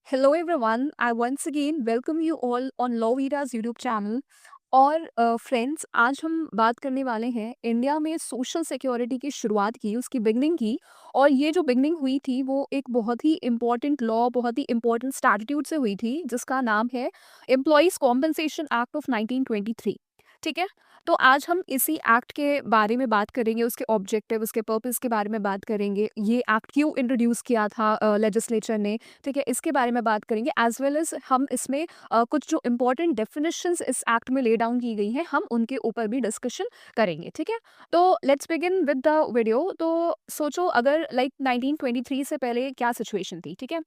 Hello everyone, I once again welcome you all on Lovira's YouTube channel। और friends, आज हम बात करने वाले हैं इंडिया में सोशल सिक्योरिटी की शुरुआत की, उसकी बिगनिंग की। और ये जो बिगनिंग हुई थी वो एक बहुत ही इम्पोर्टेंट लॉ, बहुत ही इम्पोर्टेंट स्टैट्यूट से हुई थी, जिसका नाम है एम्प्लॉयज़ कॉम्पनसेशन एक्ट ऑफ 1923। ठीक है। तो आज हम इसी एक्ट के बारे में बात करेंगे, उसके ऑब्जेक्टिव, उसके पर्पस के बारे में बात करेंगे, ये एक्ट क्यों इंट्रोड्यूस किया था लेजिस्लेचर ने। ठीक है, इसके बारे में बात करेंगे, एज वेल एज हम इसमें कुछ जो इम्पोर्टेंट डेफिनेशंस इस एक्ट में ले डाउन की गई हैं, हम उनके ऊपर भी डिस्कशन करेंगे। ठीक है, तो let's begin with the video. तो सोचो, अगर लाइक 1923 से पहले क्या सिचुएशन थी। ठीक है,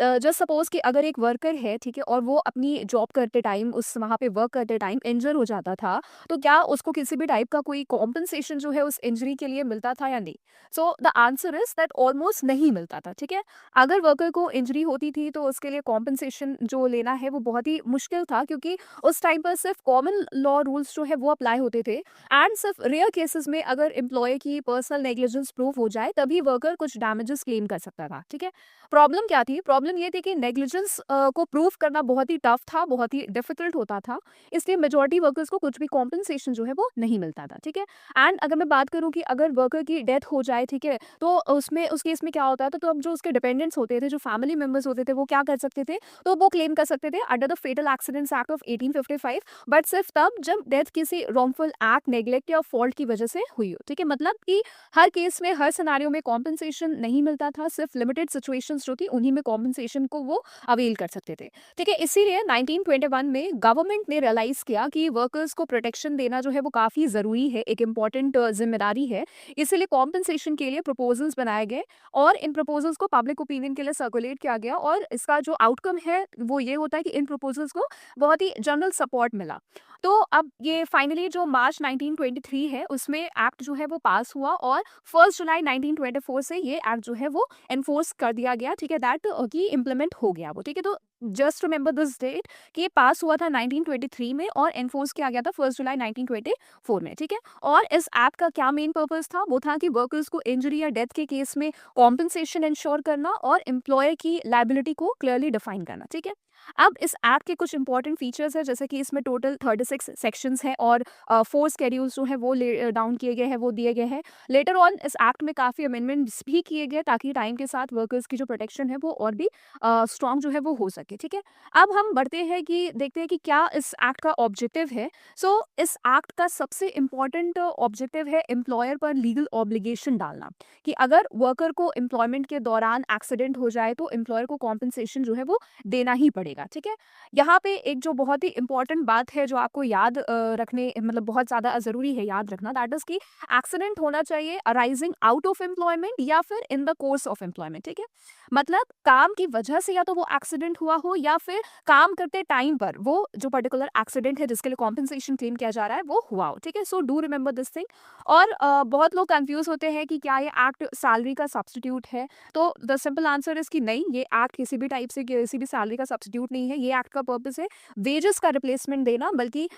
जस्ट सपोज कि अगर एक वर्कर है, ठीक है, और वो अपनी जॉब करते टाइम, उस वहाँ पे वर्क करते टाइम इंजर हो जाता था, तो क्या उसको किसी भी टाइप का कोई कॉम्पनसेशन जो है उस इंजरी के लिए मिलता था या नहीं। So the answer is that almost नहीं मिलता था। ठीक है, अगर वर्कर को इंजरी होती थी तो उसके लिए कॉम्पनसेशन जो लेना है वो बहुत ही मुश्किल था, क्योंकि उस टाइम पर सिर्फ कॉमन लॉ रूल्स जो है वो अप्लाई होते थे। एंड सिर्फ रेयर केसेस में अगर एम्प्लॉय की पर्सनल नेग्लिजेंस प्रूव हो जाए तभी वर्कर कुछ डैमेजेस क्लेम कर सकता था। ठीक है, प्रॉब्लम क्या थी? प्रॉब्लम ये थी कि नेग्लिजेंस को प्रूव करना बहुत ही टफ था, बहुत ही डिफिकल्ट होता था, इसलिए मेजॉरिटी वर्कर्स को कुछ भी कॉम्पनसेशन जो है वो नहीं मिलता था। ठीक है, एंड अगर मैं बात करूं कि अगर वर्कर की डेथ हो जाए, ठीक है, तो उसमें उस केस में क्या होता था, तो अब जो उसके डिपेंडेंट्स होते थे, जो फैमिली मेंबर्स होते थे, वो क्या कर सकते थे, तो वो क्लेम कर सकते थे under the fatal accidents act of 1855, but सिर्फ तब जब डेथ किसी रॉन्गफुल एक्ट, नेग्लेक्ट या फॉल्ट की वजह से हुई हो। ठीक है, मतलब कि हर केस में, हर सिनेरियो में कॉम्पनसेशन नहीं मिलता था, सिर्फ लिमिटेड सिचुएशंस जो थी उन्हीं में कॉम्पनसेशन को वो अवेल कर सकते थे। ठीक है, इसीलिए 1921 में गवर्नमेंट ने रियलाइज किया कि वर्कर्स को प्रोटेक्शन देना जो है वो काफी जरूरी है, एक इंपॉर्टेंट जिम्मेदारी है। इसीलिए कॉम्पनसेशन के लिए प्रपोजल्स बनाए गए और इन प्रपोजल्स को पब्लिक ओपिनियन के लिए सर्कुलेट किया गया, और इसका जो आउटकम है वो ये होता है कि इन प्रपोजल्स को बहुत ही जनरल सपोर्ट मिला। तो अब ये फाइनली जो मार्च 1923 है उसमें एक्ट जो है वो पास हुआ, और 1 जुलाई 1924 से ये एक्ट जो है वो एनफोर्स कर दिया गया। ठीक है, दैट की इम्प्लीमेंट हो गया वो। ठीक है, तो जस्ट रिमेंबर दिस डेट कि ये पास हुआ था 1923 में और एनफोर्स किया गया था 1 जुलाई 1924 में। ठीक है, और इस एक्ट का क्या मेन पर्पस था? वो था कि वर्कर्स को इंजरी या डेथ के केस में कॉम्पनसेशन इंश्योर करना और एम्प्लॉयर की लाइबिलिटी को क्लियरली डिफाइन करना। ठीक है, अब इस एक्ट के कुछ इंपॉर्टेंट फीचर्स है, जैसे कि इसमें टोटल 36 सेक्शंस हैं और 4 स्केड्यूल्स जो है वो डाउन किए गए हैं, वो दिए गए हैं। लेटर ऑन इस एक्ट में काफ़ी अमेंडमेंट्स भी किए गए, ताकि टाइम के साथ वर्कर्स की जो प्रोटेक्शन है वो और भी स्ट्रॉन्ग जो है वो हो सके। ठीक है, अब हम बढ़ते हैं कि देखते हैं कि क्या इस एक्ट का ऑब्जेक्टिव है। सो इस एक्ट का सबसे इम्पॉर्टेंट ऑब्जेक्टिव है एम्प्लॉयर पर लीगल ऑब्लिगेशन डालना, कि अगर वर्कर को एम्प्लॉयमेंट के दौरान एक्सीडेंट हो जाए तो एम्प्लॉयर को कॉम्पनसेशन जो है वो देना ही पड़ेगा। ठीक है, यहाँ पे एक जो बहुत ही इंपॉर्टेंट बात है जो आपको याद रखने, मतलब बहुत ज़्यादा ज़रूरी है याद रखना, दैट इज कि एक्सीडेंट होना चाहिए अराइजिंग आउट ऑफ एम्प्लॉयमेंट या फिर in the course of employment. ठीक है, मतलब काम की वजह से या तो वो एक्सीडेंट हुआ हो या फिर काम करते टाइम पर वो जो पर्टिकुलर एक्सीडेंट है जिसके लिए कॉम्पनसेशन क्लेम किया जा रहा है वो हुआ हो। ठीक है, so do remember this thing. और बहुत लोग कंफ्यूज होते हैं कि क्या ये एक्ट सैलरी का सब्सटीट्यूट है। तो द सिंपल आंसर इज कि नहीं, ये एक्ट किसी भी टाइप से किसी भी सैलरी का सब्सटीट्यूट नहीं है। ये एक्ट का पर्पस है वेजेस का रिप्लेसमेंट देना, बल्कि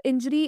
इंजरी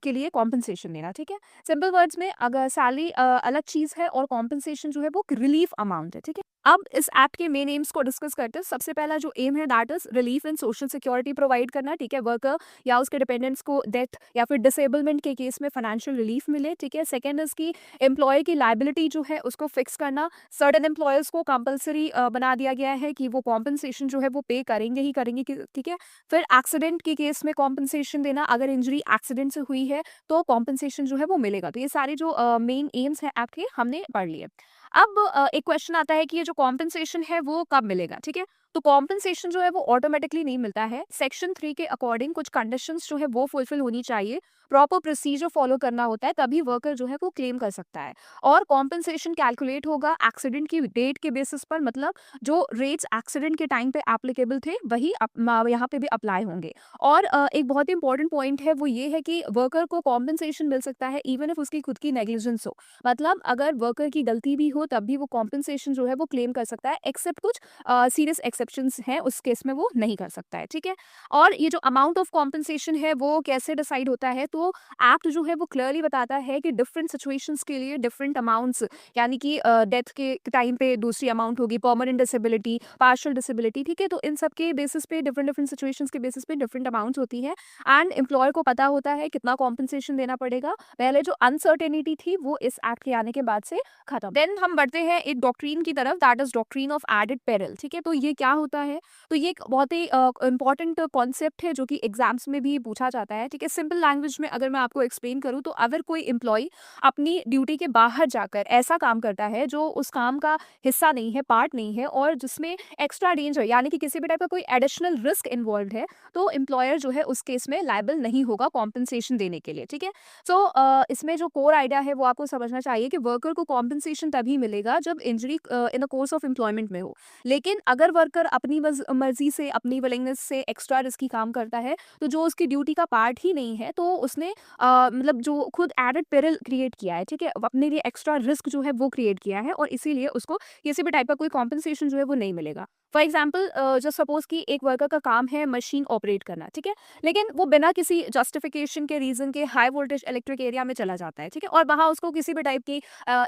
के लिए कॉम्पनसेशन देना। ठीक है, सिंपल वर्ड्स में अगर सैलरी अलग चीज है और कॉम्पनसेशन जो है वो रिलीफ अमाउंट है। ठीक है, अब इस एक्ट के मेन एम्स को डिस्कस करते हैं। सबसे पहला जो एम है that is relief and social security provide करना। ठीक है, वर्कर या उसके डिपेंडेंट्स को डेथ या फिर डिसेबलमेंट के केस में फाइनेंशियल रिलीफ मिले। ठीक है, सेकंड इज की एम्प्लॉय की लाइबिलिटी जो है उसको फिक्स करना। सर्टेन एम्प्लॉयर्स को कंपलसरी बना दिया गया है कि वो कॉम्पनसेशन जो है वो पे करेंगे ही करेंगे। ठीक है, फिर एक्सीडेंट के केस में कॉम्पनसेशन देना, अगर इंजरी एक्सीडेंट से हुई है तो कॉम्पनसेशन जो है वो मिलेगा। तो ये सारे जो मेन एम्स हैं एक्ट के हमने पढ़ लिए। अब एक क्वेश्चन आता है कि ये जो कॉम्पनसेशन है वो कब मिलेगा। ठीक है, तो कॉम्पनसेशन जो है वो ऑटोमेटिकली नहीं मिलता है। सेक्शन 3 के अकॉर्डिंग कुछ कंडीशंस जो है वो फुलफिल होनी चाहिए, प्रॉपर प्रोसीजर फॉलो करना होता है, तभी वर्कर जो है वो क्लेम कर सकता है। और कॉम्पनसेशन कैलकुलेट होगा एक्सीडेंट की डेट के बेसिस पर, मतलब जो रेट्स एक्सीडेंट के टाइम पे एप्लीकेबल थे वही यहाँ पे भी अप्लाई होंगे। और एक बहुत ही इंपॉर्टेंट पॉइंट है वो ये है कि वर्कर को कॉम्पनसेशन मिल सकता है इवन इफ उसकी खुद की नेग्लिजेंस हो। मतलब अगर वर्कर की गलती भी हो हो तब भी वो कॉम्पेंसेशन जो है वो क्लेम कर सकता है, एक्सेप्ट कुछ सीरियस एक्सेप्शंस हैं, उस केस में वो नहीं कर सकता है, ठीक है। और ये जो अमाउंट ऑफ कॉम्पेंसेशन है वो कैसे डिसाइड होता है, तो एक्ट जो है वो क्लियरली बताता है कि डिफरेंट सिचुएशंस के लिए डिफरेंट अमाउंट्स, यानी कि डेथ के टाइम पे दूसरी अमाउंट होगी, परमानेंट डिसेबिलिटी, पार्शियल डिसेबिलिटी, ठीक है। तो इन सब के बेसिस पे डिफरेंट डिफरेंट सिचुएशंस के बेसिस पे डिफरेंट अमाउंट्स होती है एंड एम्प्लॉयर को पता होता है कितना कॉम्पेंसेशन देना पड़ेगा। पहले जो अनसर्टेनिटी थी वो इस एक्ट के आने के बाद से खत्म। देन हम बढ़ते हैं एक डॉक्ट्रीन की तरफ, that is doctrine of added peril, ठीक है। तो ये क्या होता है, तो ये एक बहुत ही इंपॉर्टेंट कॉन्सेप्ट है जो कि एग्जाम्स में भी पूछा जाता है, ठीक है। सिंपल लैंग्वेज में अगर मैं आपको एक्सप्लेन करूँ, तो अगर कोई एम्प्लॉय अपनी ड्यूटी के बाहर जाकर ऐसा काम करता है जो उस काम का हिस्सा नहीं है, पार्ट नहीं है, और जिसमें एक्स्ट्रा डेंजर यानी कि किसी भी टाइप का कोई एडिशनल रिस्क इन्वॉल्व है, तो एम्प्लॉयर जो है उस केस में लायबल नहीं होगा कॉम्पेंसेशन देने के लिए, ठीक है। सो इसमें जो कोर आइडिया है वो आपको समझना चाहिए कि वर्कर को कॉम्पेंसेशन तभी मिलेगा जब injury in the course of employment में हो। लेकिन अगर वर्कर अपनी मर्जी से, अपनी विलिंगनेस से एक्स्ट्रा रिस्की काम करता है, तो जो उसकी ड्यूटी का पार्ट ही नहीं है, तो उसने मतलब जो खुद एडेड पेरिल क्रिएट किया है, ठीक है, अपने लिए एक्स्ट्रा रिस्क जो है वो क्रिएट किया है, और इसीलिए उसको किसी भी टाइप का कोई कॉम्पेंसेशन जो है वो नहीं मिलेगा। फॉर एग्जाम्पल, जस्ट सपोज कि एक वर्कर का काम है मशीन ऑपरेट करना, ठीक है, लेकिन वो बिना किसी जस्टिफिकेशन के, रीजन के हाई वोल्टेज इलेक्ट्रिक एरिया में चला जाता है, ठीक है, और वहाँ उसको किसी भी टाइप की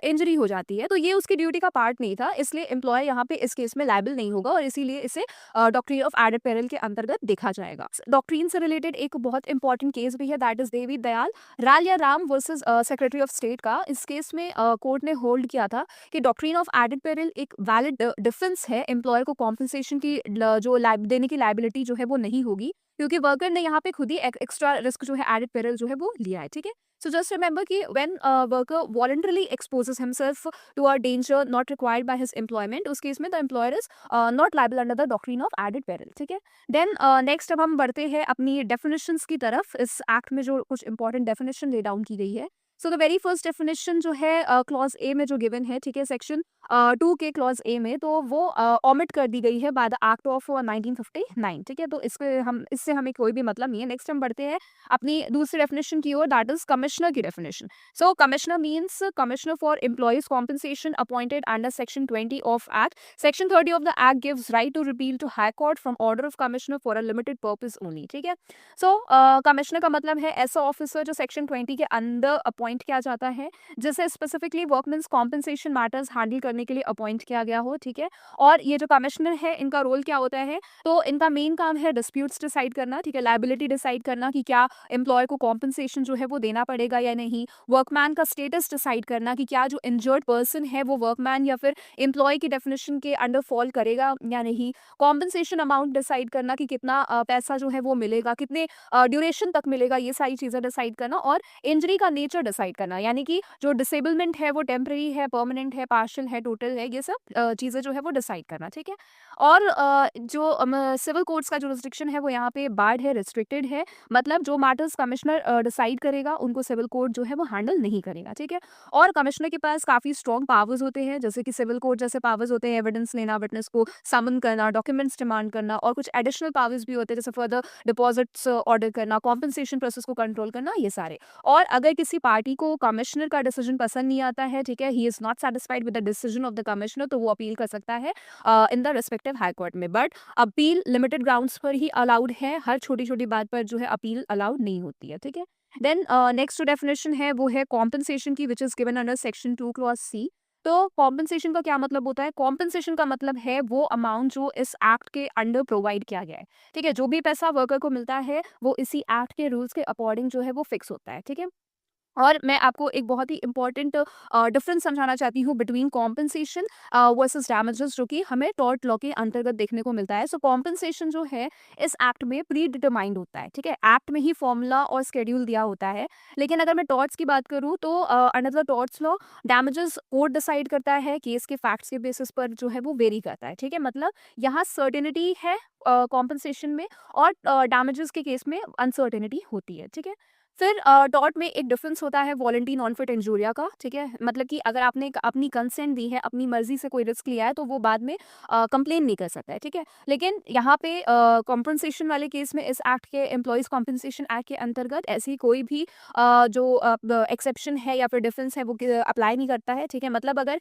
इंजरी हो जाती है, तो ये उसकी ड्यूटी का पार्ट नहीं था, इसलिए एम्प्लॉय यहाँ पे इस केस में लायबल नहीं होगा, और इसीलिए इसे डॉक्ट्रिन ऑफ एडेड पेरिल के अंतर्गत देखा जाएगा। डॉक्ट्रिन से रिलेटेड एक बहुत इंपॉर्टेंट केस भी है, that is Devi Dayal Ralia Ram versus secretary of state का। इस केस में कोर्ट ने होल्ड किया था कि डॉक्ट्रिन ऑफ एडेड पेरिल एक वैलिड डिफेंस है, एम्प्लॉयर को कॉम्पेंसेशन की जो देने की लायबिलिटी जो है वो नहीं होगी, क्योंकि वर्कर ने यहाँ पे खुद ही एक्स्ट्रा रिस्क जो है, एडेड पेरिल जो है वो लिया है, ठीक है। So just remember कि when a worker voluntarily exposes himself to a danger not required by his employment, उस केस में the employer is not liable under the doctrine of added peril, ठीक है। Then next अब हम बढ़ते हैं अपनी definitions की तरफ। इस एक्ट में जो कुछ important definition lay down की गई है, सो द वेरी फर्स्ट डेफिनेशन जो है क्लॉज ए में जो गिवन है, ठीक है, सेक्शन 2 के क्लॉज ए में, तो वो ऑमिट कर दी गई है बाय द एक्ट ऑफ 1959, ठीक है। तो इससे हमें कोई भी मतलब नहीं है। नेक्स्ट हम बढ़ते हैं अपनी दूसरी डेफिनेशन की ओर, दैट इज कमिश्नर की definition. So commissioner means commissioner for employees compensation appointed under section 20 of act. Section 30 of the act gives right to repeal to high court from order of commissioner for a limited purpose only, ठीक है। सो commissioner का मतलब है ऐसा officer जो section 20 के अंदर appoint किया जाता है, जिसे specifically workmen's compensation matters handle करने के लिए अपॉइंट किया गया हो, ठीक है। और ये जो कमिश्नर है, इनका रोल क्या होता है, तो इनका मेन काम है डिस्प्यूट्स डिसाइड करना, ठीक है, लायबिलिटी डिसाइड करना कि क्या एम्प्लॉय को कॉम्पेंसेशन जो है वो देना पड़ेगा या नहीं, वर्कमैन का स्टेटस डिसाइड करना कि क्या जो इंजर्ड पर्सन है वो वर्कमैन या फिर एम्प्लॉय की डेफिनेशन के अंडर फॉल करेगा या नहीं, कॉम्पेंसेशन अमाउंट डिसाइड करना कि कितना पैसा जो है वो मिलेगा, कितने ड्यूरेशन तक मिलेगा, ये सारी चीज़ें डिसाइड करना, और इंजरी का नेचर डिसाइड करना, यानी कि जो डिसेबलमेंट है वो टेम्परेरी है, परमानेंट है, पार्शियल है, टोटल है, ये सब चीज़ें जो है वो डिसाइड करना, ठीक है। और जो सिविल कोर्ट्स का जुरिस्डिक्शन है वो यहाँ पे बार्ड है, रिस्ट्रिक्टेड है, मतलब जो मैटर्स कमिश्नर डिसाइड करेगा उनको सिविल कोर्ट जो है वो हैंडल नहीं करेगा, ठीक है। और कमिश्नर के पास काफ़ी स्ट्रॉन्ग पावर्स होते हैं, जैसे कि सिविल कोर्ट जैसे पावर्स होते हैं, एविडेंस लेना, विटनेस को समन करना, डॉक्यूमेंट्स डिमांड करना, और कुछ एडिशनल पावर्स भी होते हैं, जैसे फर्दर डिपॉजिट्स ऑर्डर करना, कॉम्पेंसेशन प्रोसेस को कंट्रोल करना, ये सारे। और अगर किसी पार्टी को कमिश्नर का डिसीजन पसंद नहीं आता है, ठीक है, he is not satisfied with the decision of the commissioner, तो वो अपील कर सकता है in the respective high court में। बट अपील लिमिटेड ग्राउंड्स पर ही अलाउड है, हर छोटी छोटी बात पर जो है अपील अलाउड नहीं होती है, ठीक है। देन नेक्स्ट जो डेफिनेशन है वो है कॉम्पेंसेशन की, which is given under section 2 clause C. तो कॉम्पेंसेशन का क्या मतलब होता है, कॉम्पेंसेशन का मतलब है वो अमाउंट जो इस एक्ट के अंडर प्रोवाइड किया गया है, ठीक है। जो भी पैसा वर्कर को मिलता है वो इसी एक्ट के रूल्स के अकॉर्डिंग जो है वो फिक्स होता है, ठीक है। और मैं आपको एक बहुत ही इंपॉर्टेंट डिफरेंस समझाना चाहती हूँ बिटवीन कॉम्पेंसेशन वर्सेस डैमेजेस, जो कि हमें टॉर्ट लॉ के अंतर्गत देखने को मिलता है। सो कॉम्पेंसेशन जो है इस एक्ट में प्री डिटरमाइंड होता है, ठीक है, एक्ट में ही फॉर्मूला और स्केड्यूल दिया होता है। लेकिन अगर मैं टॉर्ट्स की बात करूँ तो under the torts law damages court decide करता है, केस के फैक्ट्स के बेसिस पर जो है वो वेरी करता है, ठीक है। मतलब यहाँ सर्टेनिटी है कॉम्पेंसेशन में, और डैमेजेस के केस में अनसर्टेनिटी होती है, ठीक है। फिर डॉट में एक डिफरेंस होता है वॉलंटरी नॉन फिट इंजूरिया का, ठीक है? मतलब कि अगर आपने अपनी कंसेंट दी है, अपनी मर्जी से कोई रिस्क लिया है, तो वो बाद में कंप्लेन नहीं कर सकता है, ठीक है? लेकिन यहाँ पे कॉम्पनसेशन वाले केस में इस एक्ट के एम्प्लॉयज़ कॉम्पनसेशन एक्ट के अंतर्गत ऐसी कोई भी जो एक्सेप्शन है या फिर डिफरेंस है वो अप्लाई नहीं करता है, ठीक है? मतलब अगर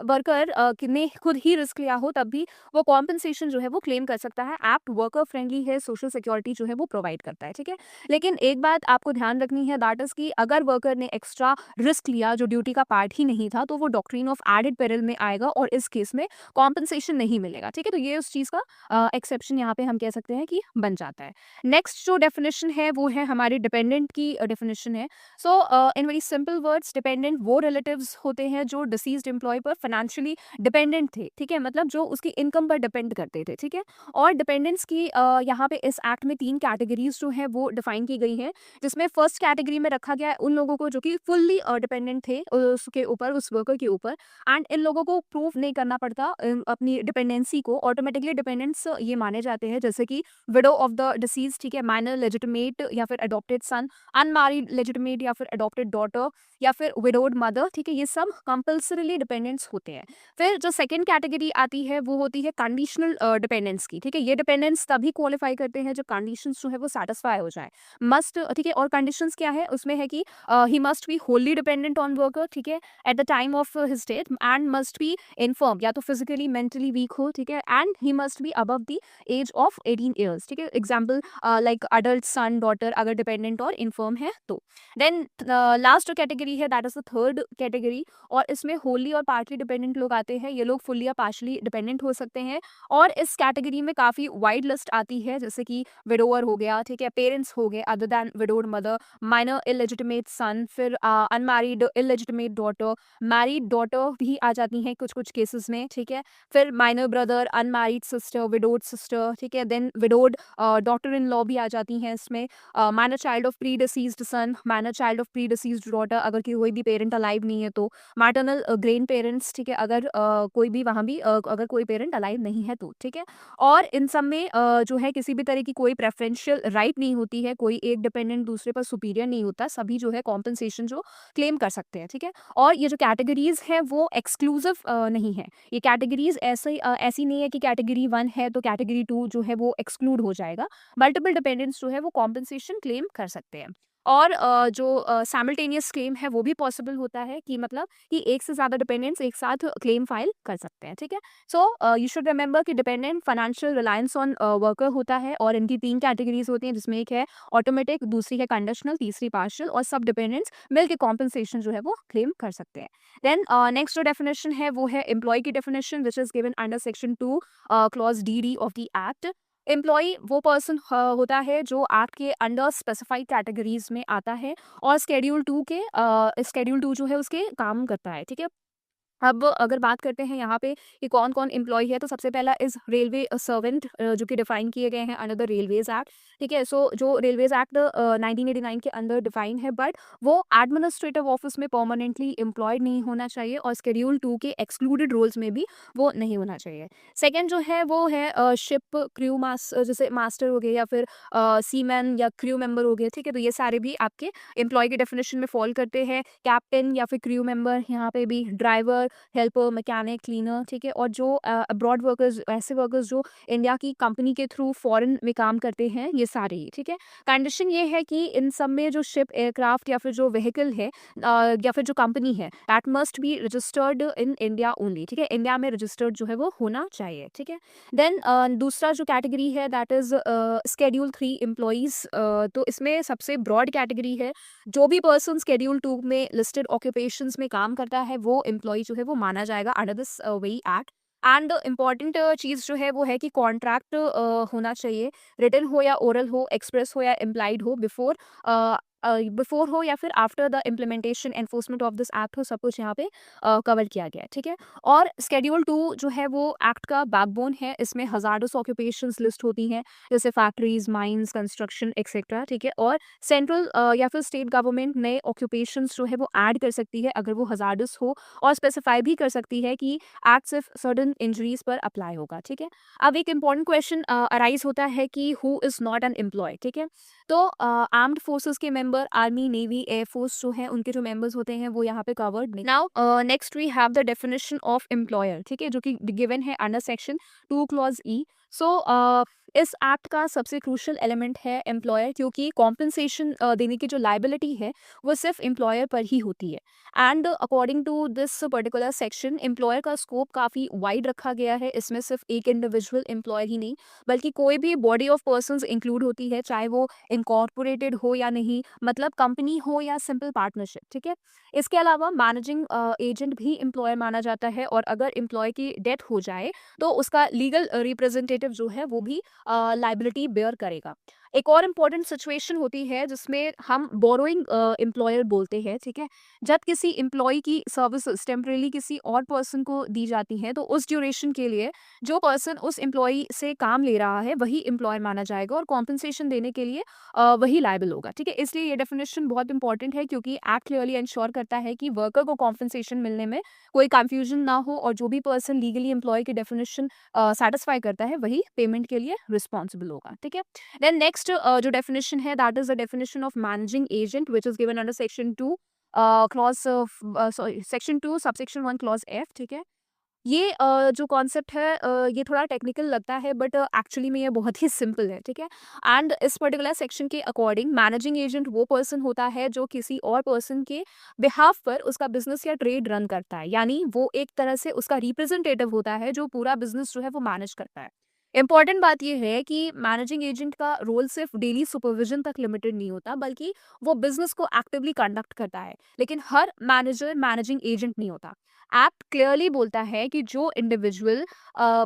वर्कर ने खुद ही रिस्क लिया हो तब भी वो कॉम्पनसेशन जो है वो क्लेम कर सकता है। एक्ट वर्कर फ्रेंडली है, सोशल सिक्योरिटी जो है वो प्रोवाइड करता है, ठीक है? लेकिन एक बात आपको ध्यान रखनी है, दैट इज़ कि अगर वर्कर ने एक्स्ट्रा रिस्क लिया जो ड्यूटी का पार्ट ही नहीं था, तो वो डॉक्ट्रिन ऑफ एडेड पेरिल में आएगा और इस केस में कॉम्पनसेशन नहीं मिलेगा, ठीक है? तो ये उस चीज़ का एक्सेप्शन यहाँ पे हम कह सकते हैं कि बन जाता है। नेक्स्ट जो डेफिनेशन है वो है हमारी डिपेंडेंट की डेफिनेशन है। So in very simple words, dependent वो रिलेटिव्स होते हैं जो डिसीज्ड एम्प्लॉय पर फाइनेंशियली डिपेंडेंट थे, ठीक है? मतलब जो उसकी इनकम पर डिपेंड करते थे, ठीक है? और डिपेंडेंट्स की यहाँ पे इस एक्ट में 3 कैटेगरीज़ जो हैं वो डिफाइन की गई हैं, जिसमें फर्स्ट कैटेगरी में रखा गया है उन लोगों को जो कि फुल्ली डिपेंडेंट थे उसके ऊपर, उस वर्कर के ऊपर, एंड इन लोगों को प्रूव नहीं करना पड़ता अपनी डिपेंडेंसी को, ऑटोमेटिकली डिपेंडेंट्स ये माने जाते हैं, जैसे कि विडो ऑफ द डिसीज, ठीक है? माइनर लेजिटिमेट या फिर अडॉप्टेड सन, अनमैरिड लेजिटिमेट या फिर अडॉप्टेड डॉटर या फिर विडोड मदर, ठीक है? ये सब कंपल्सरीली डिपेंडेंट्स होते हैं। फिर जो सेकंड कैटेगरी आती है वो होती है कंडीशनल डिपेंडेंस की, ठीक है? ये डिपेंडेंस तभी क्वालिफाई करते हैं जब कंडीशंस जो है वो सैटिस्फाई हो जाए। मस्ट, ठीक है? और कंडीशंस क्या है उसमें है कि he must be wholly dependent on worker, ठीक है? At the time of his death, and must be infirm, या तो फिजिकली मेंटली वीक हो, ठीक है? And he must be above the age of 18 years, ठीक है? Example like adult son daughter अगर डिपेंडेंट और इन्फर्म है तो। देन लास्ट जो कैटेगरी है that is the third category, और इसमें होली और पार्टली डिपेंडेंट लोग आते हैं। ये लोग फुल्ली या पार्शली डिपेंडेंट हो सकते हैं, और इस कैटेगरी में काफ़ी वाइड लिस्ट आती है, जैसे कि विडोवर हो गया, ठीक है? पेरेंट्स हो गए other than widowed mother, minor illegitimate son, फिर unmarried illegitimate daughter, married daughter भी आ जाती हैं कुछ कुछ केसेस में, ठीक है? फिर minor brother, unmarried sister, widowed sister, ठीक है? Then widowed daughter in law भी आ जाती हैं इसमें, minor child of predeceased son, minor child of predeceased daughter अगर कोई भी पेरेंट अलाइव नहीं है तो, मैटरनल ग्रैंड पेरेंट्स, ठीक है? अगर कोई भी वहाँ भी अगर कोई पेरेंट अलाइव नहीं है तो, ठीक है? और इन सब में जो है किसी भी तरह की कोई प्रेफरेंशियल राइट नहीं होती है, कोई एक डिपेंडेंट दूसरे पर सुपीरियर नहीं होता, सभी जो है कॉम्पनसेशन जो क्लेम कर सकते हैं, ठीक है? और ये जो कैटेगरीज हैं वो एक्सक्लूसिव नहीं है। ये कैटेगरीज ऐसी नहीं है कि कैटेगरी 1 है तो कैटेगरी 2 जो है वो एक्सक्लूड हो जाएगा। मल्टीपल डिपेंडेंट्स जो है वो कॉम्पनसेशन क्लेम कर सकते हैं। और जो साइमल्टेनियस क्लेम है वो भी पॉसिबल होता है, कि मतलब कि एक से ज़्यादा डिपेंडेंट्स एक साथ क्लेम फाइल कर सकते हैं, ठीक है? सो यू शुड रिमेंबर कि dependent financial reliance on worker होता है, और इनकी 3 कैटेगरीज होती हैं, जिसमें एक है ऑटोमेटिक, दूसरी है कंडीशनल, तीसरी पार्शियल, और सब डिपेंडेंट्स मिलके कॉम्पनसेशन जो है वो क्लेम कर सकते हैं। देन नेक्स्ट जो डेफिनेशन है वो है एम्प्लॉय की definition, which is given under section 2 clause D of the act. Employee वो पर्सन होता है जो एक्ट के अंडर स्पेसिफाइड कैटेगरीज में आता है, और स्केड्यूल 2 जो है उसके काम करता है, ठीक है? अब अगर बात करते हैं यहाँ पे कि कौन-कौन एम्प्लॉयी है, तो सबसे पहला इज़ रेलवे सर्वेंट, जो कि डिफाइन किए गए हैं अंडर द रेलवेज़ एक्ट, ठीक है? सो जो रेलवेज़ एक्ट 1989 के अंदर डिफाइन है, बट वो एडमिनिस्ट्रेटिव ऑफिस में परमानेंटली एम्प्लॉयड नहीं होना चाहिए, और शेड्यूल 2 के एक्सक्लूडेड रोल्स में भी वो नहीं होना चाहिए। सेकंड जो है वो है शिप क्रू जैसे मास्टर हो गए, या फिर सीमैन या क्रू मेंबर हो गए, ठीक है? तो ये सारे भी आपके एम्प्लॉय के डेफिनेशन में फॉल करते हैं। कैप्टन या फिर क्रू मेंबर, यहाँ पे भी ड्राइवर, हेल्पर, मैकेनिक, क्लीनर, ठीक है? और जो अब्रॉड वर्कर्स, ऐसे वर्कर्स जो इंडिया की कंपनी के थ्रू फॉरेन में काम करते हैं, ये सारे ही, ठीक है? कंडीशन ये है कि इन सब में जो शिप, एयरक्राफ्ट या फिर जो व्हीकल है या फिर जो कंपनी है, that must be registered in India only, ठीक है? इंडिया में रजिस्टर्ड जो है वो होना चाहिए, ठीक है? देन दूसरा जो कैटेगरी है दैट इज स्केड्यूल 3 एम्प्लॉयज़। तो इसमें सबसे ब्रॉड कैटेगरी है, जो भी पर्सन शेड्यूल 2 में लिस्टेड ऑक्यूपेशंस में काम करता है वो एम्प्लॉय जो है वो माना जाएगा under this very act. And important चीज़ जो है वो है कि कॉन्ट्रैक्ट होना चाहिए, रिटन हो या ओरल हो, एक्सप्रेस हो या इम्प्लाइड हो, बिफोर हो या फिर after the implementation enforcement of this act हो, सब कुछ यहाँ पे कवर किया गया है, ठीक है? और शेड्यूल 2 जो है वो एक्ट का बैकबोन है, इसमें हजार्डस ऑक्यूपेशंस लिस्ट होती हैं, जैसे फैक्ट्रीज, माइंस, कंस्ट्रक्शन एक्सेट्रा, ठीक है? और सेंट्रल या फिर स्टेट गवर्नमेंट नए ऑक्यूपेशंस जो है वो ऐड कर सकती है अगर वो हजार्डस हो, और स्पेसिफाई भी कर सकती है कि एक्ट सिर्फ सर्टन इंजरीज पर अप्लाई होगा, ठीक है? अब एक इंपॉर्टेंट क्वेश्चन अराइज होता है कि who is not an employee, ठीक है? तो आर्म्ड फोर्सेस के member member army, navy, air force जो है उनके जो मेंबर्स होते हैं वो यहाँ पे कवर्ड नहीं। Now next we have the definition of employer, ठीक है, जो कि गिवन है अंडर सेक्शन 2 क्लॉज ई। सो इस एक्ट का सबसे क्रूशियल एलिमेंट है एम्प्लॉयर, क्योंकि कॉम्पनसेशन देने की जो लाइबिलिटी है वो सिर्फ एम्प्लॉयर पर ही होती है। And according to this particular section employer का स्कोप काफ़ी वाइड रखा गया है। इसमें सिर्फ एक इंडिविजुअल एम्प्लॉयर ही नहीं बल्कि कोई भी बॉडी ऑफ पर्सन्स इंक्लूड होती है, चाहे वो इनकॉर्पोरेटेड हो या नहीं, मतलब कंपनी हो या सिंपल पार्टनरशिप, ठीक है। इसके अलावा मैनेजिंग एजेंट भी एम्प्लॉयर माना जाता है, और अगर एम्प्लॉय की डेथ हो जाए तो उसका लीगल रिप्रेजेंटेटिव जो है वो भी लाइबिलिटी बेयर करेगा। एक और इम्पॉर्टेंट सिचुएशन होती है जिसमें हम बोरोइंग एम्प्लॉयर बोलते हैं, ठीक है। जब किसी एम्प्लॉय की सर्विसेज टेम्परेली किसी और पर्सन को दी जाती हैं तो उस ड्यूरेशन के लिए जो पर्सन उस एम्प्लॉय से काम ले रहा है वही एम्प्लॉयर माना जाएगा, और कॉम्पनसेशन देने के लिए वही लायबल होगा, ठीक है। इसलिए ये डेफिनेशन बहुत इंपॉर्टेंट है, क्योंकि एक्ट क्लियरली इंश्योर करता है कि वर्कर को कॉम्पनसेशन मिलने में कोई कंफ्यूजन ना हो, और जो भी पर्सन लीगली एम्प्लॉय की डेफिनेशन सेटिस्फाई करता है वही पेमेंट के लिए रिस्पॉन्सिबल होगा, ठीक है। देन नेक्स्ट जो डेफिनेशन है that is the definition of managing agent which is given under section 2 clause sorry section 2 subsection 1 clause F, ठीक है। ये जो कॉन्सेप्ट है ये थोड़ा टेक्निकल लगता है, बट एक्चुअली में ये बहुत ही सिंपल है, ठीक है। एंड इस पर्टिकुलर सेक्शन के अकॉर्डिंग मैनेजिंग एजेंट वो पर्सन होता है जो किसी और पर्सन के बिहाफ पर उसका बिजनेस या ट्रेड रन करता है, यानी वो एक तरह से उसका रिप्रेजेंटेटिव होता है जो पूरा बिजनेस जो है वो मैनेज करता है। इंपॉर्टेंट बात यह है कि मैनेजिंग एजेंट का रोल सिर्फ डेली सुपरविजन तक लिमिटेड नहीं होता, बल्कि वो बिजनेस को एक्टिवली कंडक्ट करता है। लेकिन हर मैनेजर मैनेजिंग एजेंट नहीं होता। एक्ट क्लियरली बोलता है कि जो इंडिविजुअल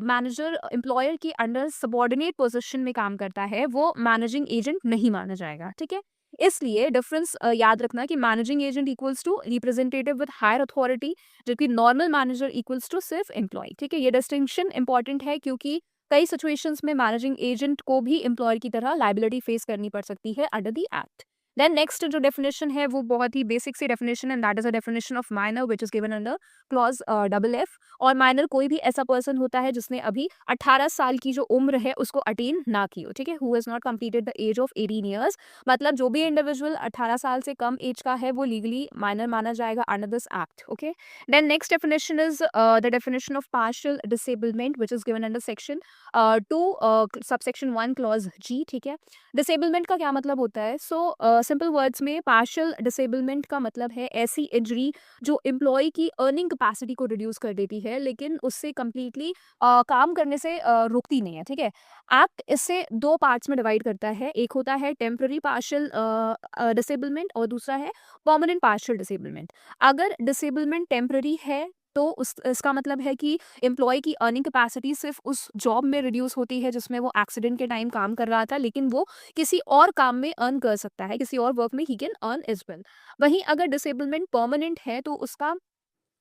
मैनेजर एम्प्लॉयर की अंडर सबॉर्डिनेट पोजीशन में काम करता है वो मैनेजिंग एजेंट नहीं माना जाएगा, ठीक है। इसलिए डिफरेंस याद रखना कि managing agent equals to representative with higher authority, जबकि नॉर्मल मैनेजर इक्वल्स टू सिर्फ एम्प्लॉय, ठीक है। ये डिस्टिंक्शन इंपॉर्टेंट है क्योंकि कई सिचुएशंस में मैनेजिंग एजेंट को भी एम्प्लॉयर की तरह लाइबिलिटी फेस करनी पड़ सकती है under the act. Then next जो डेफिनेशन है वो बहुत ही बेसिक सी definition and that is a definition of minor which is given under clause double F. और माइनर कोई भी ऐसा पर्सन होता है जिसने अभी 18 साल की जो उम्र है उसको अटेन ना की हो, ठीक है, who has not completed the age of 18 years. मतलब जो भी इंडिविजुअल 18 साल से कम एज का है वो लीगली माइनर माना जाएगा under this act, okay. Then next definition is the definition of partial disablement which is given under section 2 subsection 1 clause G, ठीक है। डिसेबलमेंट का क्या मतलब होता है? सो सिंपल वर्ड्स में पार्शियल डिसेबलमेंट का मतलब है ऐसी इंजरी जो एम्प्लॉय की अर्निंग कैपेसिटी को रिड्यूस कर देती है लेकिन उससे कंप्लीटली काम करने से रोकती नहीं है, ठीक है। एक्ट इससे दो पार्ट्स में डिवाइड करता है, एक होता है टेम्पररी पार्शियल डिसेबलमेंट और दूसरा है परमानेंट पार्शियल डिसेबलमेंट। अगर डिसेबलमेंट टेम्पररी है तो उस इसका मतलब है कि एम्प्लॉय की अर्निंग कैपेसिटी सिर्फ उस जॉब में रिड्यूस होती है जिसमें वो एक्सीडेंट के टाइम काम कर रहा था, लेकिन वो किसी और काम में अर्न कर सकता है, किसी और वर्क में he can earn as well. वहीं अगर डिसेबलमेंट परमानेंट है तो उसका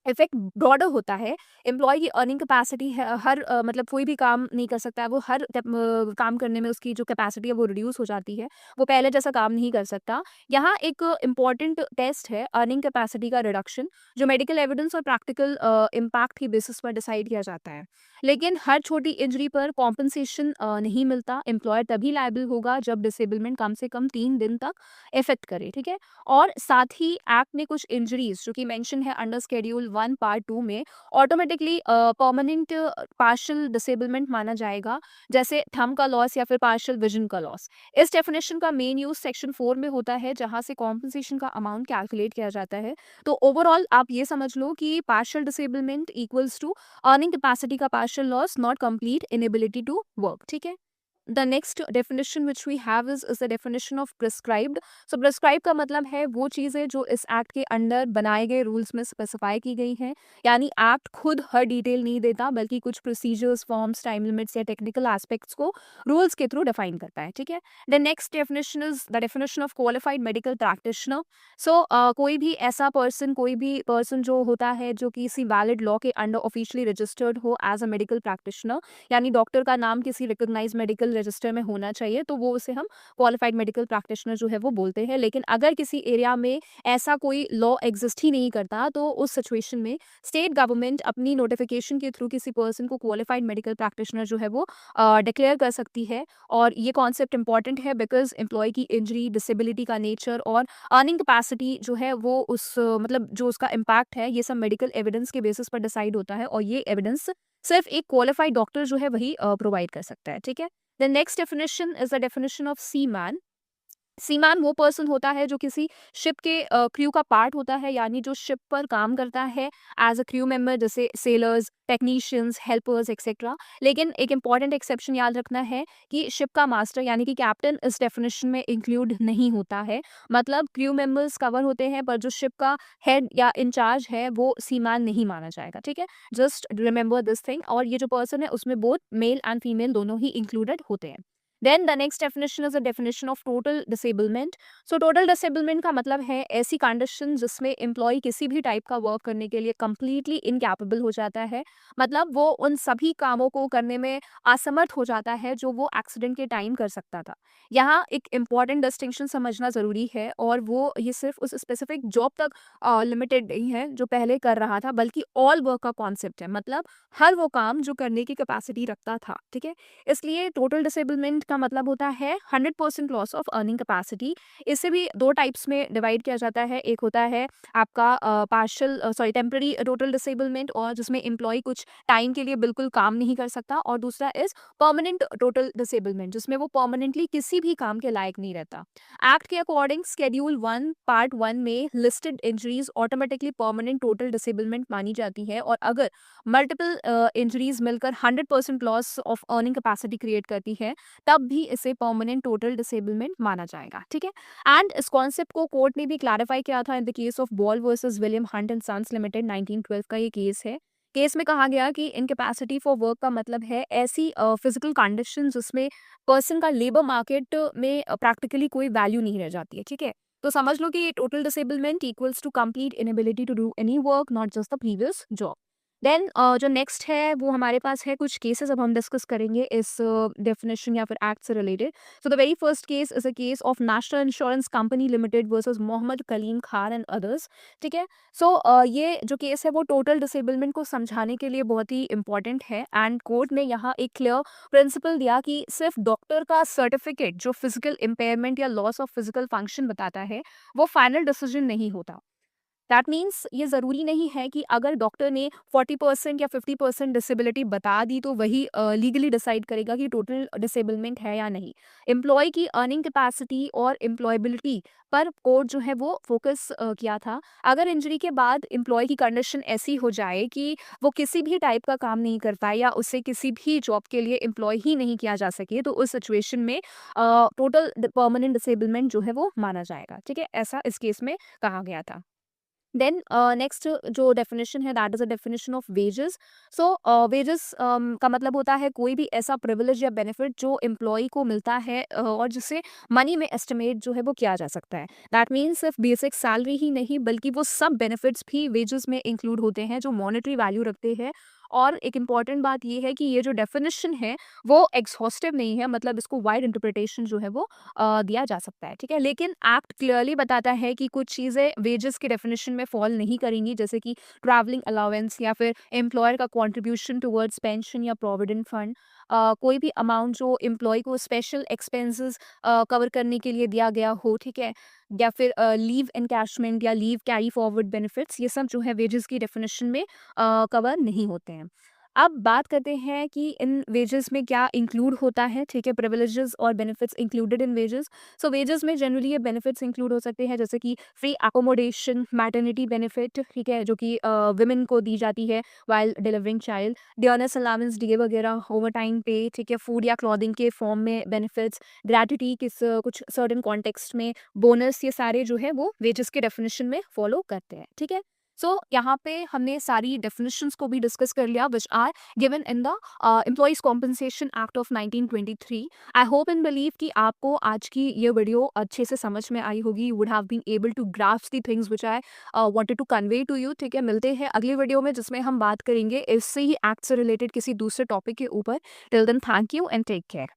इफेक्ट ब्रॉडर होता है। एम्प्लॉय की अर्निंग कैपेसिटी है हर मतलब कोई भी काम नहीं कर सकता है, वो हर काम करने में उसकी जो कैपेसिटी है वो रिड्यूस हो जाती है, वो पहले जैसा काम नहीं कर सकता। यहाँ एक इम्पॉर्टेंट टेस्ट है अर्निंग कैपेसिटी का रिडक्शन, जो मेडिकल एविडेंस और प्रैक्टिकल इम्पैक्ट की बेसिस पर डिसाइड किया जाता है। लेकिन हर छोटी इंजरी पर कॉम्पनसेशन नहीं मिलता। एम्प्लॉयर तभी लायबल होगा जब डिसेबलमेंट कम से कम 3 दिन तक इफेक्ट करे, ठीक है। और साथ ही एक्ट में कुछ इंजरीज जो कि मेंशन है अंडर शेड्यूल 1 पार्ट 2 में ऑटोमेटिकली परमानेंट पार्शियल डिसेबलमेंट माना जाएगा, जैसे थंब का लॉस या फिर पार्शियल विजन का लॉस। इस डेफिनेशन का मेन यूज सेक्शन 4 में होता है जहां से कॉम्पनसेशन का अमाउंट कैलकुलेट किया जाता है। तो ओवरऑल आप ये समझ लो कि partial disablement equals to earning capacity का partial loss, not complete inability to work, ठीक है। The next definition which we have is the definition of prescribed. So prescribed का मतलब है वो चीज़ें जो इस एक्ट के अंडर बनाए गए रूल्स में स्पेसिफाई की गई हैं, यानी एक्ट खुद हर डिटेल नहीं देता बल्कि कुछ प्रोसीजर्स, फॉर्म्स, टाइम लिमिट्स या टेक्निकल एस्पेक्ट्स को रूल्स के थ्रू डिफाइन करता है, ठीक है। The next definition is the definition of qualified medical practitioner. So कोई भी ऐसा पर्सन, कोई भी पर्सन जो होता है जो किसी वैलिड लॉ के अंडर ऑफिशियली रजिस्टर्ड हो एज अ मेडिकल प्रैक्टिशनर, यानी डॉक्टर का नाम किसी रिकॉग्नाइज मेडिकल रजिस्टर में होना चाहिए, तो वो उसे हम क्वालिफाइड मेडिकल प्रैक्टिशनर जो है वो बोलते हैं। लेकिन अगर किसी एरिया में ऐसा कोई लॉ एग्जिस्ट ही नहीं करता, तो उस सिचुएशन में स्टेट गवर्नमेंट अपनी नोटिफिकेशन के थ्रू किसी पर्सन को क्वालिफाइड मेडिकल प्रैक्टिशनर जो है वो डिक्लेयर कर सकती है। और ये कॉन्सेप्ट इंपॉर्टेंट है बिकॉज एम्प्लॉय की इंजरी, डिसेबिलिटी का नेचर और अर्निंग कैपेसिटी जो है वो मतलब जो उसका इम्पैक्ट है, ये सब मेडिकल एविडेंस के बेसिस पर डिसाइड होता है, और ये एविडेंस सिर्फ एक क्वालिफाइड डॉक्टर जो है वही प्रोवाइड कर सकता है। ठीक है। The next definition is the definition of seaman. Seaman वो पर्सन होता है जो किसी शिप के क्रू का पार्ट होता है, यानी जो शिप पर काम करता है एज अ क्रू मेंबर, जैसे सेलर्स, टेक्नीशियंस, हेल्पर्स एक्सेट्रा। लेकिन एक इंपॉर्टेंट एक्सेप्शन याद रखना है कि शिप का मास्टर यानी कि कैप्टन इस डेफिनेशन में इंक्लूड नहीं होता है। मतलब क्रू मेंबर्स कवर होते हैं, पर जो शिप का हेड या इंचार्ज है वो सीमैन नहीं माना जाएगा। ठीक है, जस्ट रिमेंबर दिस थिंग। और ये जो पर्सन है उसमें बोथ मेल एंड फीमेल दोनों ही इंक्लूडेड होते हैं। Then the next definition is a definition of total disablement. So total disablement का मतलब है ऐसी कंडीशन जिसमें एम्प्लॉय किसी भी टाइप का वर्क करने के लिए completely इनकैपेबल हो जाता है। मतलब वो उन सभी कामों को करने में असमर्थ हो जाता है जो वो एक्सीडेंट के टाइम कर सकता था। यहाँ एक इम्पॉर्टेंट डिस्टिंक्शन समझना ज़रूरी है, और वो ये सिर्फ उस स्पेसिफिक जॉब तक लिमिटेड नहीं है जो पहले कर रहा था, बल्कि ऑल वर्क का कॉन्सेप्ट है। मतलब हर वो काम जो करने की कैपेसिटी रखता था। ठीक है, इसलिए टोटल डिसेबलमेंट का मतलब होता है 100% लॉस ऑफ अर्निंग कैपेसिटी। इसे भी दो टाइप्स में डिवाइड किया जाता है। एक होता है आपका टेम्पररी टोटल डिसेबलमेंट, और जिसमें एम्प्लॉय कुछ टाइम के लिए बिल्कुल काम नहीं कर सकता, और दूसरा इज परमानेंट टोटल डिसेबलमेंट, जिसमें वो परमानेंटली किसी भी काम के लायक नहीं रहता। एक्ट के अकॉर्डिंग शेड्यूल 1 पार्ट 1 में listed injuries automatically permanent total disablement मानी जाती है, और अगर मल्टीपल इंजरीज मिलकर 100% loss of earning capacity create करती है, तब भी इसे परमानेंट टोटल डिसेबलमेंट माना जाएगा। ठीक है, एंड इस कॉन्सेप्ट को कोर्ट ने भी क्लैरिफाई किया था in the case of Ball versus William Hunt and Sons Limited 1912 का ये केस है। केस में कहा गया कि इनकैपेसिटी फॉर वर्क का मतलब है ऐसी फिजिकल कंडीशन जिसमें पर्सन का लेबर मार्केट में प्रैक्टिकली कोई वैल्यू नहीं रह जाती है। ठीक है, तो समझ लो कि ये total disablement equals to complete inability to do any work, not just the previous job. Then जो नेक्स्ट है वो हमारे पास है कुछ केसेस, अब हम डिस्कस करेंगे इस डेफिनेशन या फिर एक्ट से related. So the very first case is a case of National Insurance Company Limited versus Mohammad Kaleem Khan and others. ठीक है, सो ये जो केस है वो टोटल डिसेबलमेंट को समझाने के लिए बहुत ही इंपॉर्टेंट है, एंड कोर्ट ने यहाँ एक क्लियर प्रिंसिपल दिया कि सिर्फ डॉक्टर का सर्टिफिकेट जो फिजिकल इम्पेयरमेंट या लॉस ऑफ फिजिकल फंक्शन बताता है, वो फाइनल डिसीजन नहीं होता। दैट मीन्स ये ज़रूरी नहीं है कि अगर डॉक्टर ने 40% या 50% डिसेबिलिटी बता दी तो वही लीगली डिसाइड करेगा कि टोटल डिसेबलमेंट है या नहीं। एम्प्लॉय की अर्निंग कैपेसिटी और एम्प्लॉयबिलिटी पर कोर्ट जो है वो फोकस किया था। अगर इंजरी के बाद एम्प्लॉय की कंडीशन ऐसी हो जाए कि वो किसी भी टाइप का काम नहीं कर पाए या उसे किसी भी जॉब के लिए एम्प्लॉय ही नहीं किया जा सके, तो उस सिचुएशन में टोटल परमानेंट डिसेबलमेंट जो है वो माना जाएगा। ठीक है, ऐसा इस केस में कहा गया था। देन नेक्स्ट जो डेफिनेशन है that is a definition of wages. So wages का मतलब होता है कोई भी ऐसा प्रिविलेज या बेनिफिट जो एम्प्लॉय को मिलता है और जिसे मनी में एस्टिमेट जो है वो किया जा सकता है। दैट मीन्स सिर्फ बेसिक सैलरी ही नहीं बल्कि वो सब बेनिफिट्स भी वेजेस में इंक्लूड होते हैं जो मॉनेटरी वैल्यू रखते हैं। और एक इम्पॉर्टेंट बात ये है कि ये जो डेफिनेशन है वो एग्जॉस्टिव नहीं है, मतलब इसको वाइड इंटरप्रिटेशन जो है वो दिया जा सकता है। ठीक है, लेकिन एक्ट क्लियरली बताता है कि कुछ चीज़ें वेजेस के डेफिनेशन में फॉल नहीं करेंगी, जैसे कि ट्रैवलिंग अलाउंस या फिर एम्प्लॉयर का कंट्रीब्यूशन टुवर्ड्स पेंशन या प्रोविडेंट फंड, कोई भी अमाउंट जो एम्प्लॉय को स्पेशल एक्सपेंसेस कवर करने के लिए दिया गया हो। ठीक है, या फिर लीव एनकैशमेंट या लीव कैरी फॉरवर्ड बेनिफिट्स, ये सब जो है वेजेस की डेफिनेशन में कवर नहीं होते हैं। अब बात करते हैं कि इन वेजेस में क्या इंक्लूड होता है। ठीक है, प्रिविलेजेस और benefits included in wages. So wages में जनरली ये बेनिफिट्स इंक्लूड हो सकते हैं, जैसे कि फ्री अकोमोडेशन, मैटरनिटी बेनिफिट, ठीक है, जो कि वुमेन को दी जाती है while delivering child, dearness allowance, DA वगैरह, ओवर टाइम पे, ठीक है, फूड या क्लॉथिंग के फॉर्म में बेनिफिट्स, ग्रेटिटी किस कुछ सर्टेन कॉन्टेक्स्ट में, बोनस, ये सारे जो है वो वेजेस के डेफिनेशन में फॉलो करते हैं। ठीक है, सो यहाँ पे हमने सारी डेफिनेशंस को भी डिस्कस कर लिया which are given in the employees compensation act of 1923। I hope and believe कि आपको आज की ये वीडियो अच्छे से समझ में आई होगी। You would have been able to grasp the things which I wanted to convey to you. ठीक है, मिलते हैं अगली वीडियो में जिसमें हम बात करेंगे इससे ही एक्ट से रिलेटेड किसी दूसरे टॉपिक के ऊपर। Till then thank you and take care.